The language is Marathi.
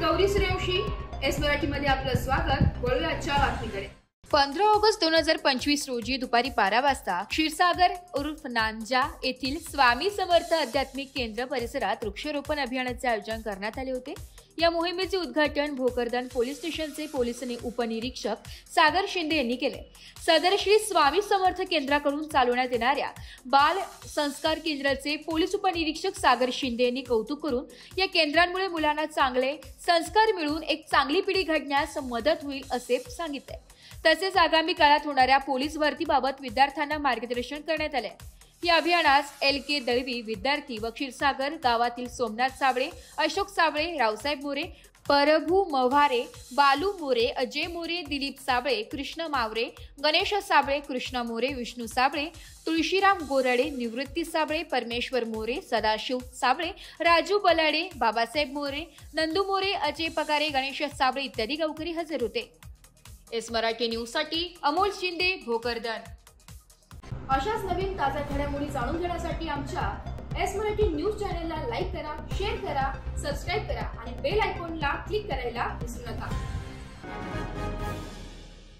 गौरी सूर्यवंशी एस मराठी मध्ये आपलं स्वागत। वळूया आजच्या बातमीकडे। 15 ऑगस्ट 2025 रोजी दुपारी 12 वाजता क्षीरसागर उर्फ नांजा येथील स्वामी समर्थ आध्यात्मिक केंद्र परिसरात वृक्षारोपण अभियानाचे आयोजन करण्यात आले होते। या मोहिमेचे उद्घाटन भोकरदन पोलीस स्टेशनचे पोलीस उपनिरीक्षक सागर शिंदे यांनी केले। सदर श्री स्वामी समर्थ केंद्राकडून चालवण्यात येणाऱ्या बाल संस्कार केंद्राचे पोलीस उपनिरीक्षक सागर शिंदे यांनी कौतुक करून या केंद्रांमुळे मुलांना चांगले संस्कार मिळून एक चांगली पिढी घडण्यास मदत होईल असे सांगितले। तसेच आगामी काळात होणाऱ्या पोलीस भरतीबाबत विद्यार्थ्यांना मार्गदर्शन करण्यात आले। या अभियानास LK दळवी विद्यार्थी व क्षीरसागर गावातील सोमनाथ साबळे, अशोक साबळे, रावसाहेब मोरे, परभू मव्हारे, बालू मोरे, अजय मोरे, दिलीप साबळे, कृष्ण मावरे, गणेश साबळे, कृष्णा मोरे, विष्णू साबळे, तुळशीराम गोरडे, निवृत्ती साबळे, परमेश्वर मोरे, सदाशिव साबळे, राजू बलाडे, बाबासाहेब मोरे, नंदू मोरे, अजय पगारे, गणेश साबळे इत्यादी गावकरी हजर होते। एस मराठी न्यूज साठी अमोल शिंदे, भोकरदन। अशाच नवीन ताज्या घडामोडी जाणून घेण्यासाठी आमच्या एस मराठी न्यूज चॅनलला लाईक करा, शेअर करा, सबस्क्राईब करा आणि बेल आयकॉनला क्लिक करायला विसरू नका।